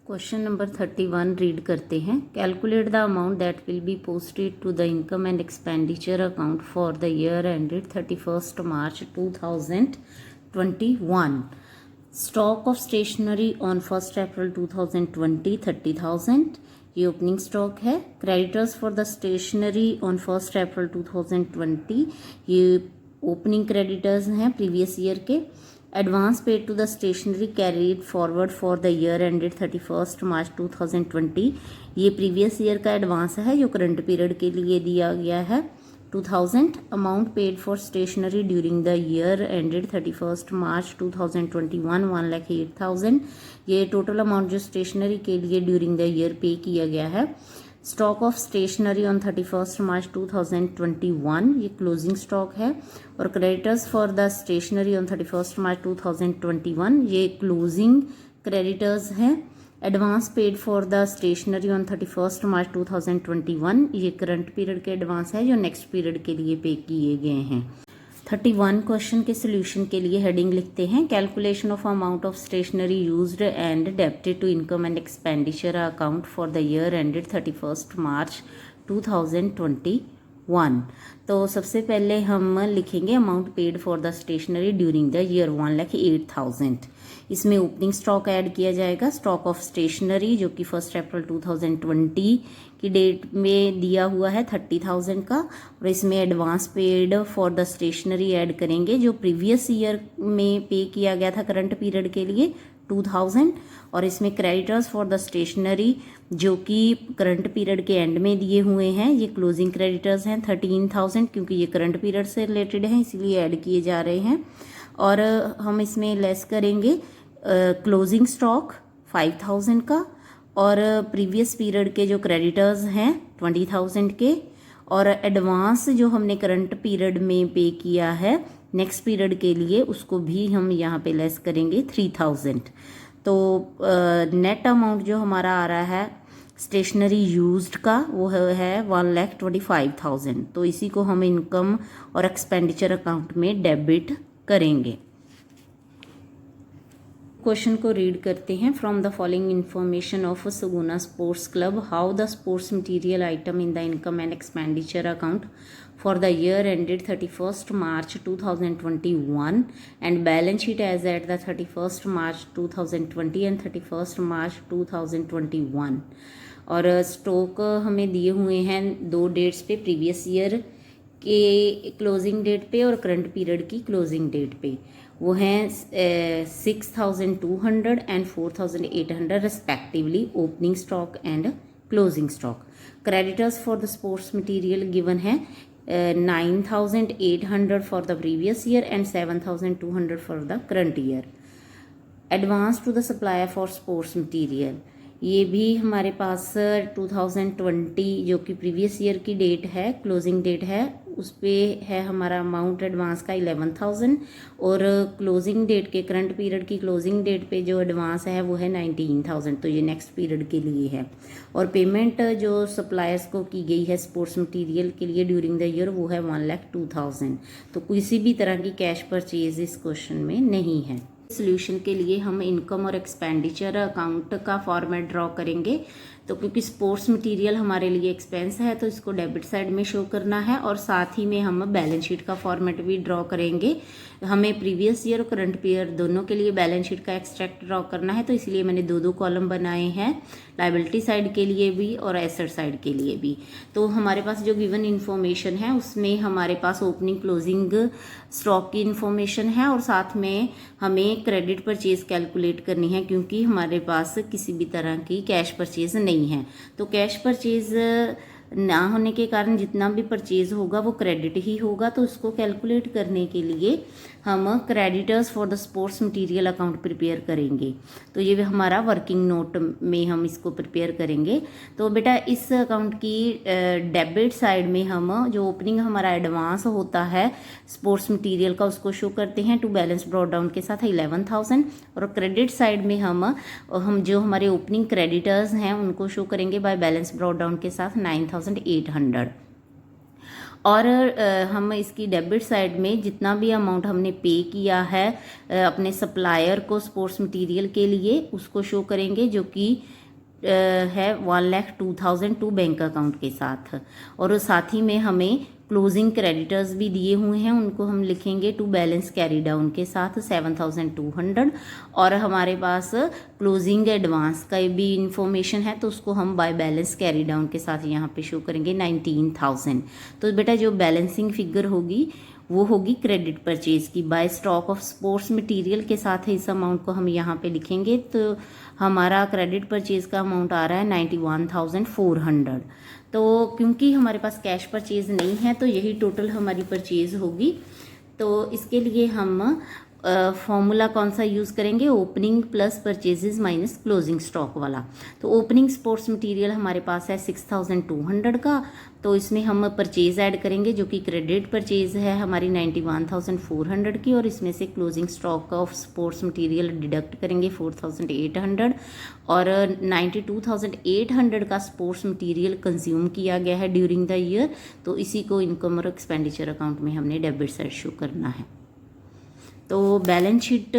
Question number 31 read करते हैं। Calculate the amount that will be posted to the income and expenditure account for the year ended 31st March 2021। Stock of stationery on 1st April 2020 30,000, ये opening stock है। Creditors for the stationery on 1st April 2020, ये opening creditors हैं previous year के। Advance paid to the stationery carried forward for the year ended 31st March 2020, ये previous year का advance है जो current period के लिए दिया गया है 2000। Amount paid for stationery during the year ended 31st March 2021 1,08,000, ये टोटल अमाउंट जो स्टेशनरी के लिए ड्यूरिंग द ईयर पे किया गया है। Stock of stationery on 31st March 2021, ये क्लोजिंग स्टॉक है। और creditors for the stationery on 31st March 2021, ये क्लोजिंग क्रेडिटर्स हैं। Advance paid for the stationery on 31st March 2021, ये करंट पीरियड के एडवांस है जो नेक्स्ट पीरियड के लिए पे किए गए हैं। 31 क्वेश्चन के सोल्यूशन के लिए हेडिंग लिखते हैं। Calculation of amount of stationery used and debited to income and expenditure account for the year ended 31st March 2021। तो सबसे पहले हम लिखेंगे amount paid for the stationery during the year 1,08,000। इसमें ओपनिंग स्टॉक ऐड किया जाएगा। स्टॉक ऑफ स्टेशनरी जो कि 1st April 2020 की डेट में दिया हुआ है 30,000 का, और इसमें advance paid for the stationery add करेंगे जो प्रीवियस ईयर में पे किया गया था करंट पीरियड के लिए 2000। और इसमें क्रेडिटर्स फॉर द स्टेशनरी जो कि करंट पीरियड के एंड में दिए हुए हैं, ये क्लोजिंग क्रेडिटर्स हैं 13,000, क्योंकि ये करंट पीरियड से रिलेटेड हैं इसलिए ऐड किए जा रहे हैं। और हम इसमें लेस करेंगे क्लोजिंग स्टॉक 5,000 का, और प्रीवियस पीरियड के जो क्रेडिटर्स हैं 20,000 के, और एडवांस जो हमने करंट पीरियड में पे किया है नेक्स्ट पीरियड के लिए उसको भी हम यहाँ पे लेस करेंगे 3,000। तो नेट अमाउंट जो हमारा आ रहा है स्टेशनरी यूज्ड का वो है 1,25,000। तो इसी को हम इनकम और एक्सपेंडिचर अकाउंट में डेबिट करेंगे। क्वेश्चन को रीड करते हैं। From the following information of Suguna sports club, how the sports material item in the income and expenditure account for the year ended 31st March 2021 and balance sheet as at the 31st March 2020 and 31st March 2021। और stock हमें दिए हुए हैं दो dates पे, previous year के closing date पे और करंट पीरियड की क्लोजिंग डेट पे। वो हैं 6,200 and 4,800 respectively, opening stock and closing stock. Creditors for the sports material given है 9,800 for the previous year and 7,200 for the current year। Advance to the supplier for sports material, ये भी हमारे पास 2020 जो कि previous year की date है, closing date है, उस पर है हमारा अमाउंट एडवांस का 11,000, और क्लोजिंग डेट के करंट पीरियड की क्लोजिंग डेट पे जो एडवांस है वो है 19,000। तो ये नेक्स्ट पीरियड के लिए है। और पेमेंट जो सप्लायर्स को की गई है स्पोर्ट्स मटेरियल के लिए ड्यूरिंग द ईयर वो है 1,02,000। तो किसी भी तरह की कैश परचेज इस क्वेश्चन में नहीं है। सोल्यूशन के लिए हम इनकम और एक्सपेंडिचर अकाउंट का फॉर्मेट ड्रॉ करेंगे। तो क्योंकि स्पोर्ट्स मटेरियल हमारे लिए एक्सपेंस है तो इसको डेबिट साइड में शो करना है, और साथ ही में हम बैलेंस शीट का फॉर्मेट भी ड्रॉ करेंगे। हमें प्रीवियस ईयर और करंट ईयर दोनों के लिए बैलेंस शीट का एक्सट्रैक्ट ड्रॉ करना है, तो इसलिए मैंने दो कॉलम बनाए हैं, लायबिलिटी साइड के लिए भी और एसेट साइड के लिए भी। तो हमारे पास जो गिवन इन्फॉर्मेशन है उसमें हमारे पास ओपनिंग क्लोजिंग स्टॉक की इन्फॉर्मेशन है, और साथ में हमें क्रेडिट परचेज कैलकुलेट करनी है क्योंकि हमारे पास किसी भी तरह की कैश परचेज नहीं है। तो कैश परचेज ना होने के कारण जितना भी परचेज होगा वो क्रेडिट ही होगा। तो उसको कैलकुलेट करने के लिए हम creditors for the sports material account prepare करेंगे। तो ये हमारा वर्किंग नोट में हम इसको प्रिपेयर करेंगे। तो बेटा इस अकाउंट की डेबिट साइड में हम जो ओपनिंग हमारा एडवांस होता है स्पोर्ट्स मटेरियल का उसको शो करते हैं टू बैलेंस ब्रॉट डाउन के साथ 11,000, और क्रेडिट साइड में हम जो हमारे ओपनिंग क्रेडिटर्स हैं उनको शो करेंगे बाय बैलेंस ब्रॉट डाउन के साथ 9,800। और हम इसकी डेबिट साइड में जितना भी अमाउंट हमने पे किया है अपने सप्लायर को स्पोर्ट्स मटेरियल के लिए उसको शो करेंगे, जो कि है 1,02,000 बैंक अकाउंट के साथ। और साथ ही में हमें क्लोजिंग क्रेडिटर्स भी दिए हुए हैं, उनको हम लिखेंगे टू बैलेंस कैरी डाउन के साथ 7,200। और हमारे पास क्लोजिंग एडवांस का भी इंफॉर्मेशन है, तो उसको हम बाय बैलेंस कैरी डाउन के साथ यहाँ पे शो करेंगे 19,000। तो बेटा जो बैलेंसिंग फिगर होगी वो होगी क्रेडिट परचेज की by stock of sports material के साथ इस अमाउंट को हम यहाँ पे लिखेंगे। तो हमारा क्रेडिट परचेज का अमाउंट आ रहा है 91,400। तो क्योंकि हमारे पास कैश परचेज नहीं है तो यही टोटल हमारी परचेज होगी। तो इसके लिए हम फॉर्मूला कौन सा यूज़ करेंगे, opening plus purchases minus closing stock वाला। तो ओपनिंग स्पोर्ट्स मटेरियल हमारे पास है 6,200 का, तो इसमें हम परचेज ऐड करेंगे जो कि क्रेडिट परचेज है हमारी 91,400 की, और इसमें से closing stock of sports material deduct करेंगे 4,800, और 92,800 का स्पोर्ट्स मटेरियल कंज्यूम किया गया है ड्यूरिंग द ईयर। तो इसी को इनकम और एक्सपेंडिचर अकाउंट में हमने डेबिट साइड शो करना है। तो बैलेंस शीट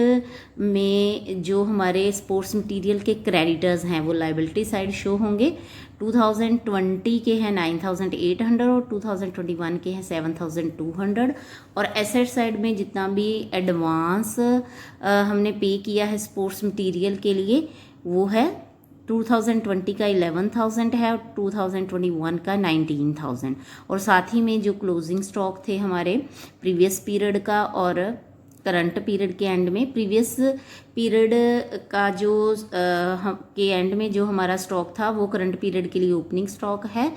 में जो हमारे स्पोर्ट्स मटेरियल के क्रेडिटर्स हैं वो लाइबिलिटी साइड शो होंगे। 2020 के हैं 9,800 और 2021 के हैं 7,200। और एसेट साइड में जितना भी एडवांस हमने पे किया है स्पोर्ट्स मटेरियल के लिए वो है 2020 का 11,000 है और 2021 का 19,000। और साथ ही में जो क्लोजिंग स्टॉक थे हमारे प्रीवियस पीरियड का और करंट पीरियड के एंड में, प्रीवियस पीरियड का जो के एंड में जो हमारा स्टॉक था वो करंट पीरियड के लिए ओपनिंग स्टॉक है,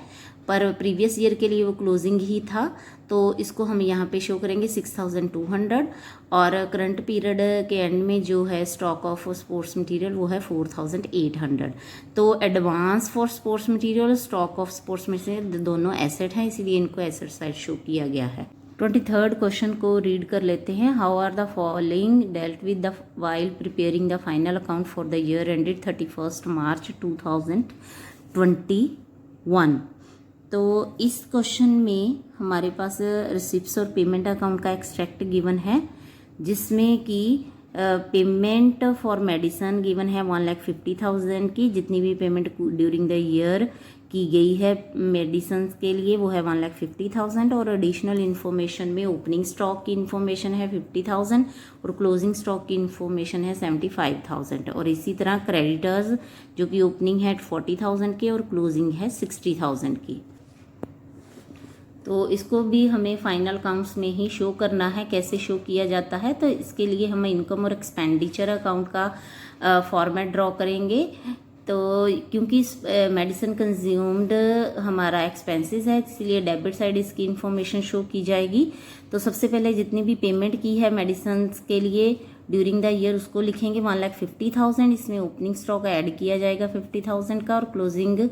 पर प्रीवियस ईयर के लिए वो क्लोजिंग ही था। तो इसको हम यहाँ पे शो करेंगे 6,200। और करंट पीरियड के एंड में जो है स्टॉक ऑफ स्पोर्ट्स मटेरियल वो है 4,800। तो advance for sports material, stock of sports material दोनों एसेट हैं, इसीलिए इनको एसेट साइड शो किया गया है। 23rd क्वेश्चन को रीड कर लेते हैं। How are the following dealt with the while preparing the final account for the year ended 31 March 2021। तो इस क्वेश्चन में हमारे पास रिसिप्ट्स और पेमेंट अकाउंट का एक्सट्रैक्ट गिवन है, जिसमें कि पेमेंट फॉर मेडिसन गिवन है 1,50,000 की। जितनी भी पेमेंट ड्यूरिंग द ईयर की गई है मेडिसन के लिए वो है 1,50,000। और एडिशनल इन्फॉर्मेशन में ओपनिंग स्टॉक की इन्फॉर्मेशन है 50,000 और क्लोजिंग स्टॉक की इन्फॉर्मेशन है 75,000। और इसी तरह क्रेडिटर्स जो कि ओपनिंग है 40,000 के और क्लोजिंग है 60,000 की। तो इसको भी हमें फाइनल अकाउंट्स में ही शो करना है। कैसे शो किया जाता है, तो इसके लिए हम इनकम और एक्सपेंडिचर अकाउंट का फॉर्मेट ड्रॉ करेंगे। तो क्योंकि मेडिसिन कंज्यूम्ड हमारा एक्सपेंसेस है, इसलिए डेबिट साइड इसकी इन्फॉर्मेशन शो की जाएगी। तो सबसे पहले जितनी भी पेमेंट की है मेडिसिन के लिए ड्यूरिंग द ईयर उसको लिखेंगे 1,50,000। इसमें ओपनिंग स्टॉक ऐड किया जाएगा 50,000 का, और क्लोजिंग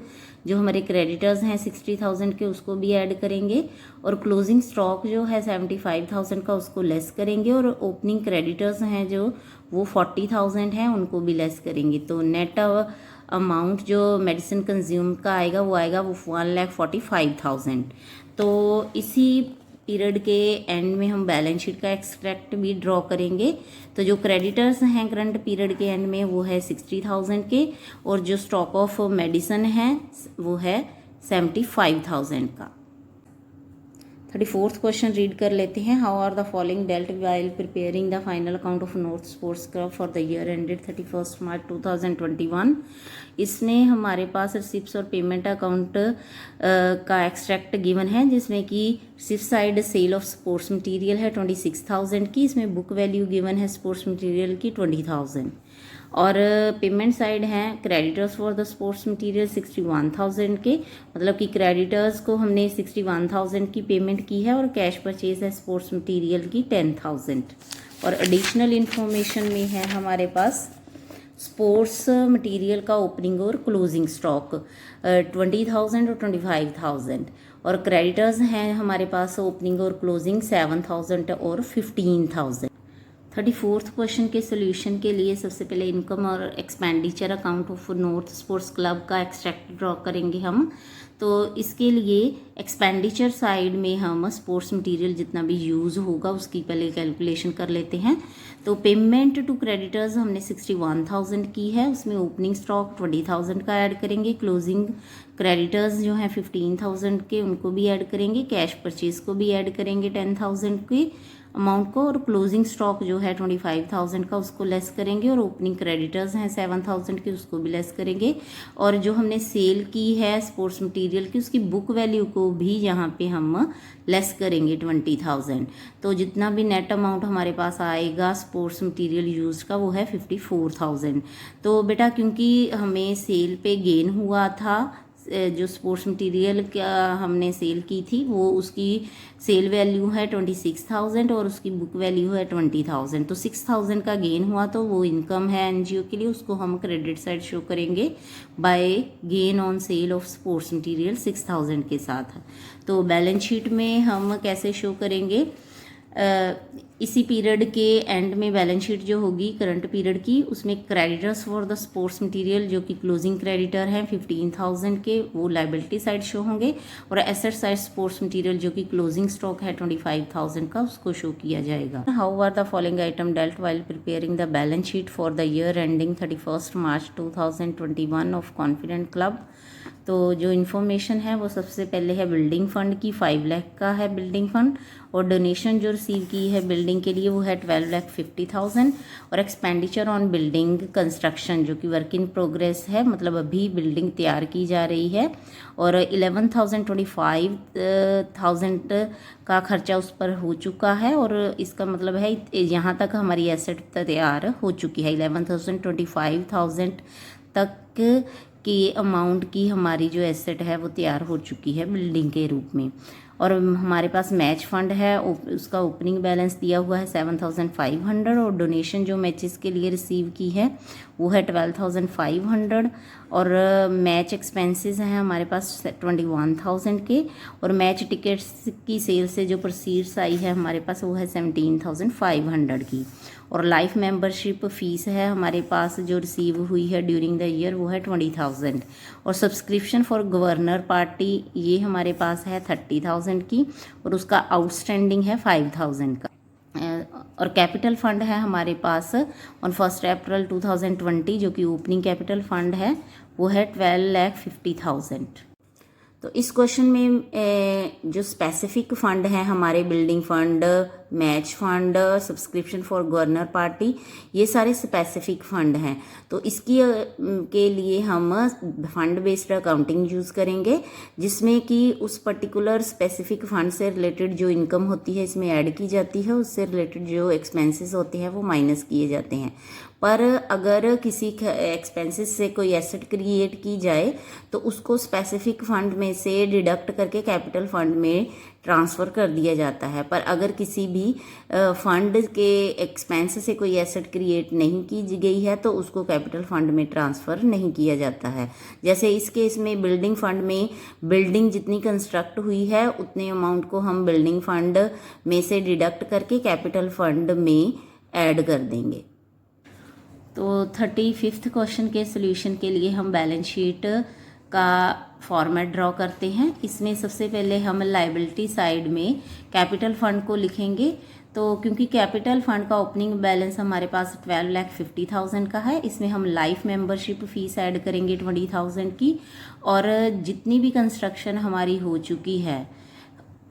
जो हमारे क्रेडिटर्स हैं 60,000 के उसको भी ऐड करेंगे, और क्लोजिंग स्टॉक जो है 75,000 का उसको लेस करेंगे, और ओपनिंग क्रेडिटर्स हैं जो वो 40,000 हैं उनको भी लेस करेंगे। तो नेट अमाउंट जो मेडिसिन कंज्यूम का आएगा वो 1,45,000। तो इसी पीरियड के एंड में हम बैलेंस शीट का एक्सट्रैक्ट भी ड्रॉ करेंगे। तो जो क्रेडिटर्स हैं करंट पीरियड के एंड में वो है 60,000 के, और जो स्टॉक ऑफ मेडिसिन है वो है 75,000 का। 34th क्वेश्चन रीड कर लेते हैं। How are the following dealt while preparing the final account of North Sports Club for the year ended 31 March 2021। इसमें हमारे पास रिसिप्ट्स और पेमेंट अकाउंट का एक्सट्रैक्ट गिवन है, जिसमें कि receipt side sale of sports material है 26,000 की। इसमें बुक वैल्यू गिवन है स्पोर्ट्स मटेरियल की 20,000, और पेमेंट साइड हैं creditors for the sports material 61,000 के, मतलब कि क्रेडिटर्स को हमने 61,000 की पेमेंट की है, और कैश परचेज है स्पोर्ट्स मटेरियल की 10,000। और एडिशनल इन्फॉर्मेशन में है हमारे पास स्पोर्ट्स मटेरियल का ओपनिंग और क्लोजिंग स्टॉक 20,000 और 25,000, और क्रेडिटर्स हैं हमारे पास ओपनिंग और क्लोजिंग 7,000 और 15,000। 34th क्वेश्चन के सोल्यूशन के लिए सबसे पहले इनकम और expenditure account of North Sports club का एक्सट्रैक्ट ड्रॉ करेंगे हम। तो इसके लिए एक्सपेंडिचर साइड में हम स्पोर्ट्स मटेरियल जितना भी यूज़ होगा उसकी पहले कैलकुलेशन कर लेते हैं। तो पेमेंट टू क्रेडिटर्स हमने 61,000 की है, उसमें ओपनिंग स्टॉक 20,000 का ऐड करेंगे, क्लोजिंग क्रेडिटर्स जो हैं 15,000 के उनको भी ऐड करेंगे, कैश परचेज को भी ऐड करेंगे 10,000 के अमाउंट को, और क्लोजिंग स्टॉक जो है 25,000 का उसको लेस करेंगे, और ओपनिंग क्रेडिटर्स हैं 7,000 के उसको भी लेस करेंगे, और जो हमने सेल की है स्पोर्ट्स मटेरियल की उसकी बुक वैल्यू को भी यहाँ पे हम लेस करेंगे 20,000। तो जितना भी नेट अमाउंट हमारे पास आएगा स्पोर्ट्स मटेरियल यूज का वो है 54,000। तो बेटा क्योंकि हमें सेल पे गेन हुआ था, जो स्पोर्ट्स मटेरियल का हमने सेल की थी वो उसकी सेल वैल्यू है 26,000 और उसकी बुक वैल्यू है 20,000, तो 6,000 का गेन हुआ, तो वो इनकम है एनजीओ के लिए, उसको हम क्रेडिट साइड शो करेंगे by gain on sale of sports material 6,000 के साथ। तो बैलेंस शीट में हम कैसे शो करेंगे, इसी पीरियड के एंड में बैलेंस शीट जो होगी करंट पीरियड की उसमें creditors for the sports material जो कि क्लोजिंग क्रेडिटर हैं 15,000 के वो लाइबिलिटी साइड शो होंगे, और एसेट साइड स्पोर्ट्स मटेरियल जो कि क्लोजिंग स्टॉक है 25,000 का उसको शो किया जाएगा। How are the following item dealt while preparing the balance sheet for the year ending 31 March 2021 of Confident Club. तो जो इन्फॉर्मेशन है वो सबसे पहले है बिल्डिंग फंड की, 5 लाख का है बिल्डिंग फंड, और डोनेशन जो रिसीव की है बिल्डिंग के लिए वो है 12,50,000, और एक्सपेंडिचर ऑन बिल्डिंग कंस्ट्रक्शन जो कि वर्क इन प्रोग्रेस है, मतलब अभी बिल्डिंग तैयार की जा रही है, और 11,25,000 का खर्चा उस पर हो चुका है, और इसका मतलब है यहाँ तक हमारी एसेट तैयार हो चुकी है। 11,25,000 तक की अमाउंट की हमारी जो एसेट है वो तैयार हो चुकी है बिल्डिंग के रूप में। और हमारे पास मैच फंड है, उसका ओपनिंग बैलेंस दिया हुआ है 7,500, और डोनेशन जो मैचेस के लिए रिसीव की है वो है 12,500, और मैच एक्सपेंसेस हैं हमारे पास 21,000 के, और मैच टिकट्स की सेल से जो प्रोसीड्स आई है हमारे पास वो है 17,500 की, और लाइफ मेंबरशिप फीस है हमारे पास जो रिसीव हुई है ड्यूरिंग द ईयर वो है 20,000, और सब्सक्रिप्शन फॉर गवर्नर पार्टी ये हमारे पास है 30,000 की, और उसका आउटस्टैंडिंग है 5,000 का, और कैपिटल फंड है हमारे पास ऑन 1 अप्रैल 2020 जो कि ओपनिंग कैपिटल फंड है वो है 12,50,000। तो इस क्वेश्चन में जो स्पेसिफिक फंड है हमारे building fund, match fund, subscription for governor party, ये सारे स्पेसिफिक फंड हैं। तो इसकी के लिए हम फंड बेस्ड अकाउंटिंग यूज़ करेंगे, जिसमें कि उस पर्टिकुलर स्पेसिफिक फंड से रिलेटेड जो इनकम होती है इसमें ऐड की जाती है, उससे रिलेटेड जो एक्सपेंसेस होते हैं वो माइनस किए जाते हैं। पर अगर किसी एक्सपेंसेस से कोई एसेट क्रिएट की जाए तो उसको स्पेसिफिक फंड में से डिडक्ट करके कैपिटल फंड में ट्रांसफ़र कर दिया जाता है। पर अगर किसी भी फंड के एक्सपेंस से कोई एसेट क्रिएट नहीं की गई है तो उसको कैपिटल फंड में ट्रांसफ़र नहीं किया जाता है। जैसे इस केस में बिल्डिंग फंड में बिल्डिंग जितनी कंस्ट्रक्ट हुई है उतने अमाउंट को हम बिल्डिंग फंड में से डिडक्ट करके कैपिटल फंड में ऐड कर देंगे। तो 35th क्वेश्चन के सोल्यूशन के लिए हम बैलेंस शीट का फॉर्मेट ड्रॉ करते हैं। इसमें सबसे पहले हम लायबिलिटी साइड में कैपिटल फंड को लिखेंगे। तो क्योंकि कैपिटल फंड का ओपनिंग बैलेंस हमारे पास 12,50,000 का है, इसमें हम लाइफ मेंबरशिप फीस ऐड करेंगे 20,000 की, और जितनी भी कंस्ट्रक्शन हमारी हो चुकी है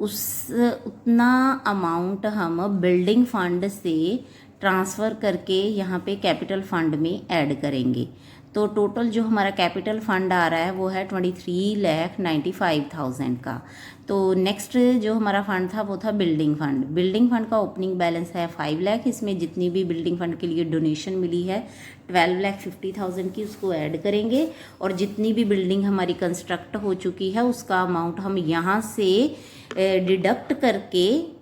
उतना अमाउंट हम बिल्डिंग फंड से ट्रांसफ़र करके यहाँ पे कैपिटल फंड में ऐड करेंगे। तो टोटल जो हमारा कैपिटल फंड आ रहा है वो है 23,95,000 का। तो नेक्स्ट जो हमारा फंड था वो था बिल्डिंग फंड। बिल्डिंग फंड का ओपनिंग बैलेंस है 5 लाख। इसमें जितनी भी बिल्डिंग फंड के लिए डोनेशन मिली है 12,50,000 की उसको ऐड करेंगे, और जितनी भी बिल्डिंग हमारी कंस्ट्रक्ट हो चुकी है उसका अमाउंट हम यहाँ से डिडक्ट करके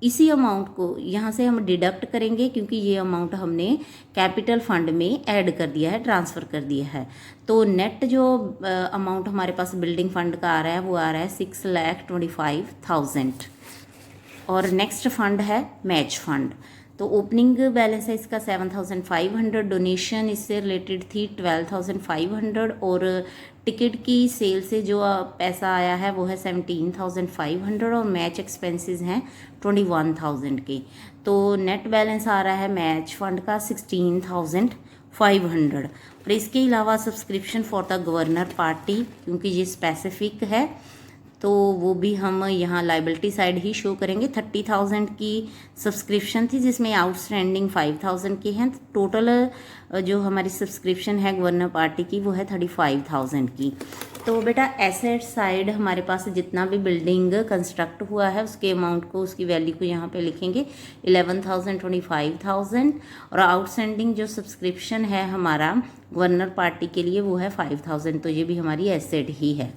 इसी अमाउंट को यहाँ से हम डिडक्ट करेंगे, क्योंकि ये अमाउंट हमने कैपिटल फंड में ऐड कर दिया है, ट्रांसफ़र कर दिया है। तो नेट जो अमाउंट हमारे पास बिल्डिंग फंड का आ रहा है वो आ रहा है 6,25,000। और नेक्स्ट फंड है मैच फंड। तो ओपनिंग बैलेंस है इसका 7,500, डोनेशन इससे रिलेटेड थी 12,500 और टिकट की सेल से जो पैसा आया है वो है 17,500 और मैच एक्सपेंसेस हैं 21,000 के। तो नेट बैलेंस आ रहा है मैच फंड का 16,500। और इसके अलावा subscription for the governor party, क्योंकि ये स्पेसिफिक है तो वो भी हम यहाँ लाइबिलिटी साइड ही शो करेंगे। 30,000 की सब्सक्रिप्शन थी जिसमें आउटस्टैंडिंग 5,000 की हैं। टोटल जो हमारी सब्सक्रिप्शन है गवर्नर पार्टी की वो है 35,000 की। तो बेटा एसेट साइड हमारे पास जितना भी बिल्डिंग कंस्ट्रक्ट हुआ है उसके अमाउंट को, उसकी वैल्यू को यहाँ पे लिखेंगे 11,000, 25,000 और आउटस्टैंडिंग जो सब्सक्रिप्शन है हमारा गवर्नर पार्टी के लिए वो है 5,000। तो ये भी हमारी एसेट ही है।